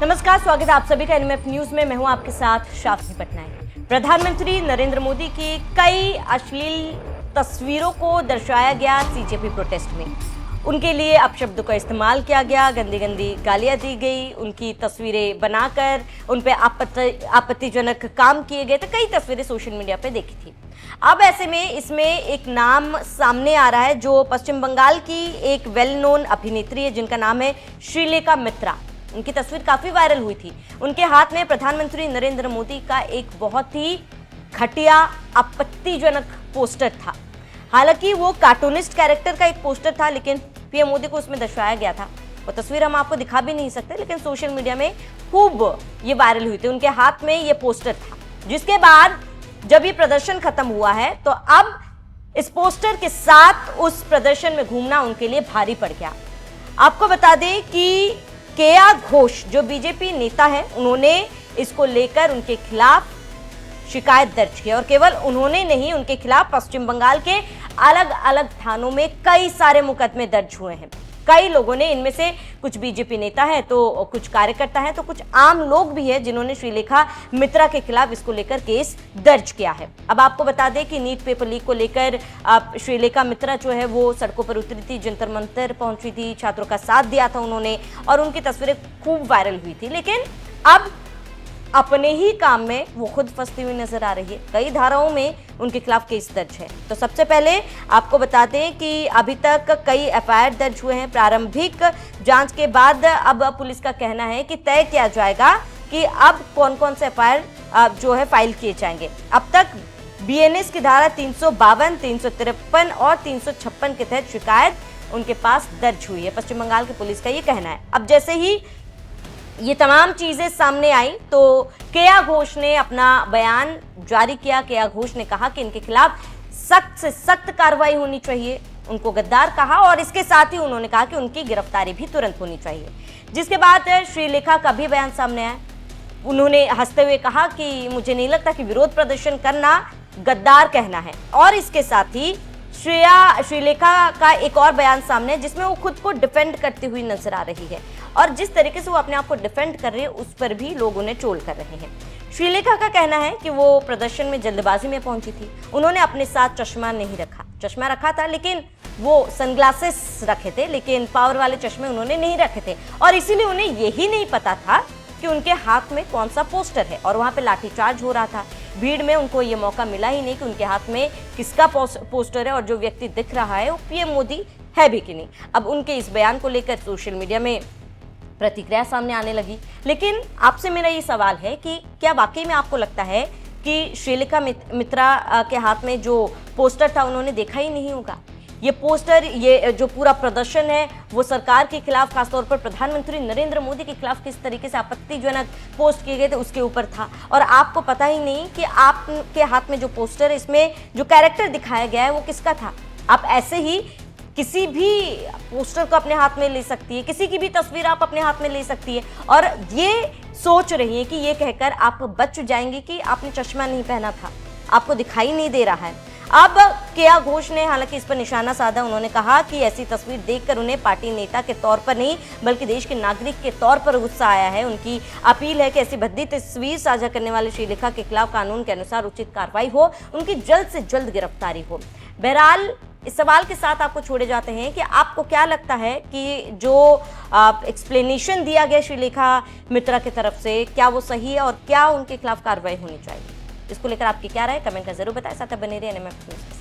नमस्कार, स्वागत है आप सभी का एनएमएफ न्यूज में। मैं हूं आपके साथ शाफी पटनायक। प्रधानमंत्री नरेंद्र मोदी की कई अश्लील तस्वीरों को दर्शाया गया सीजेपी प्रोटेस्ट में। उनके लिए अपशब्दों का इस्तेमाल किया गया, गंदी गंदी गालियां दी गई, उनकी तस्वीरें बनाकर उन पे आपत्तिजनक काम किए गए। तो कई तस्वीरें सोशल मीडिया पे देखी थी। अब ऐसे में इसमें एक नाम सामने आ रहा है जो पश्चिम बंगाल की एक वेल नोन अभिनेत्री है जिनका नाम है श्रीलेखा मित्रा। उनकी तस्वीर काफी वायरल हुई थी। उनके हाथ में प्रधानमंत्री नरेंद्र मोदी का एक बहुत ही घटिया आपत्तिजनक पोस्टर था। हालांकि वो कार्टूनिस्ट कैरेक्टर का एक पोस्टर था, लेकिन पीएम मोदी को उसमें दर्शाया गया था। वो तस्वीर हम आपको दिखा भी नहीं सकते, लेकिन सोशल मीडिया में खूब ये वायरल हुई थी। उनके हाथ में ये पोस्टर था, जिसके बाद जब ये प्रदर्शन खत्म हुआ है तो अब इस पोस्टर के साथ उस प्रदर्शन में घूमना उनके लिए भारी पड़ गया। आपको बता दें कि केया घोष जो बीजेपी नेता है, उन्होंने इसको लेकर उनके खिलाफ शिकायत दर्ज की और केवल उन्होंने नहीं, उनके खिलाफ पश्चिम बंगाल के अलग अलग थानों में कई सारे मुकदमे दर्ज हुए हैं। कई लोगों ने, इनमें से कुछ बीजेपी नेता है तो कुछ कार्यकर्ता है तो कुछ आम लोग भी है जिन्होंने श्रीलेखा मित्रा के खिलाफ इसको लेकर केस दर्ज किया है। अब आपको बता दें कि नीट पेपर लीक को लेकर श्रीलेखा मित्रा जो है वो सड़कों पर उतरी थी, जंतर मंतर पहुंची थी, छात्रों का साथ दिया था उन्होंने और उनकी तस्वीरें खूब वायरल हुई थी। लेकिन अब अपने ही काम में वो खुद फंसती हुई नजर आ रही है। कई धाराओं में उनके खिलाफ केस दर्ज है। तो सबसे पहले आपको बताते हैं कि अभी तक कई एफआईआर दर्ज हुए हैं। प्रारंभिक जांच के बाद अब पुलिस का कहना है कि तय किया जाएगा कि अब कौन कौन से एफआईआर जो है फाइल किए जाएंगे। अब तक बीएनएस की धारा 352, 353 और 356 के तहत शिकायत उनके पास दर्ज हुई है। पश्चिम बंगाल की पुलिस का ये कहना है। अब जैसे ही ये तमाम चीजें सामने आई तो केया घोष ने अपना बयान जारी किया। केया घोष ने कहा कि इनके खिलाफ सख्त से सख्त कार्रवाई होनी चाहिए। उनको गद्दार कहा और इसके साथ ही उन्होंने कहा कि उनकी गिरफ्तारी भी तुरंत होनी चाहिए। जिसके बाद श्रीलेखा का भी बयान सामने आया। उन्होंने हंसते हुए कहा कि मुझे नहीं लगता कि विरोध प्रदर्शन करना गद्दार कहना है। और इसके साथ ही श्रीलेखा का एक और बयान सामने है जिसमें वो खुद को डिफेंड करती हुई नजर आ रही है और जिस तरीके से वो अपने आप को डिफेंड कर रही है उस पर भी लोग उन्हें ट्रोल कर रहे हैं। श्रीलेखा का कहना है कि वो प्रदर्शन में जल्दबाजी में पहुंची थी। उन्होंने अपने साथ चश्मा नहीं रखा, चश्मा रखा था लेकिन वो सनग्लासेस रखे थे, लेकिन पावर वाले चश्मे उन्होंने नहीं रखे थे और इसीलिए उन्हें यही नहीं पता था कि उनके हाथ में कौन सा पोस्टर है और वहां पे लाठीचार्ज हो रहा था। भीड़ में उनको ये मौका मिला ही नहीं कि उनके हाथ में किसका पोस्टर है और जो व्यक्ति दिख रहा है वो पीएम मोदी है भी कि नहीं। अब उनके इस बयान को लेकर सोशल मीडिया में प्रतिक्रिया सामने आने लगी। लेकिन आपसे मेरा ये सवाल है कि क्या वाकई में आपको लगता है कि श्रीलेखा मित्रा के हाथ में जो पोस्टर था उन्होंने देखा ही नहीं होगा? ये पोस्टर, ये जो पूरा प्रदर्शन है वो सरकार के खिलाफ, खासतौर पर प्रधानमंत्री नरेंद्र मोदी के खिलाफ किस तरीके से आपत्तिजनक पोस्ट किए गए थे उसके ऊपर था और आपको पता ही नहीं कि आपके हाथ में जो पोस्टर है इसमें जो कैरेक्टर दिखाया गया है वो किसका था। आप ऐसे ही किसी भी पोस्टर को अपने हाथ में ले सकती है, किसी की भी तस्वीर आप अपने हाथ में ले सकती है और ये सोच रही है कि ये कहकर आप बच जाएंगे कि आपने चश्मा नहीं पहना था, आपको दिखाई नहीं दे रहा है। अब केया घोष ने हालांकि इस पर निशाना साधा। उन्होंने कहा कि ऐसी तस्वीर देखकर उन्हें पार्टी नेता के तौर पर नहीं बल्कि देश के नागरिक के तौर पर गुस्सा आया है। उनकी अपील है कि ऐसी भद्दी तस्वीर साझा करने वाले श्रीलेखा के खिलाफ कानून के अनुसार उचित कार्रवाई हो, उनकी जल्द से जल्द गिरफ्तारी हो। बहरहाल इस सवाल के साथ आपको छोड़े जाते हैं कि आपको क्या लगता है कि जो एक्सप्लेनेशन दिया गया श्रीलेखा मित्रा की तरफ से, क्या वो सही है और क्या उनके खिलाफ कार्रवाई होनी चाहिए? इसको लेकर आपकी क्या राय, कमेंट कर जरूर बताएं। साथ बने रहिए एनएमएफ न्यूज़।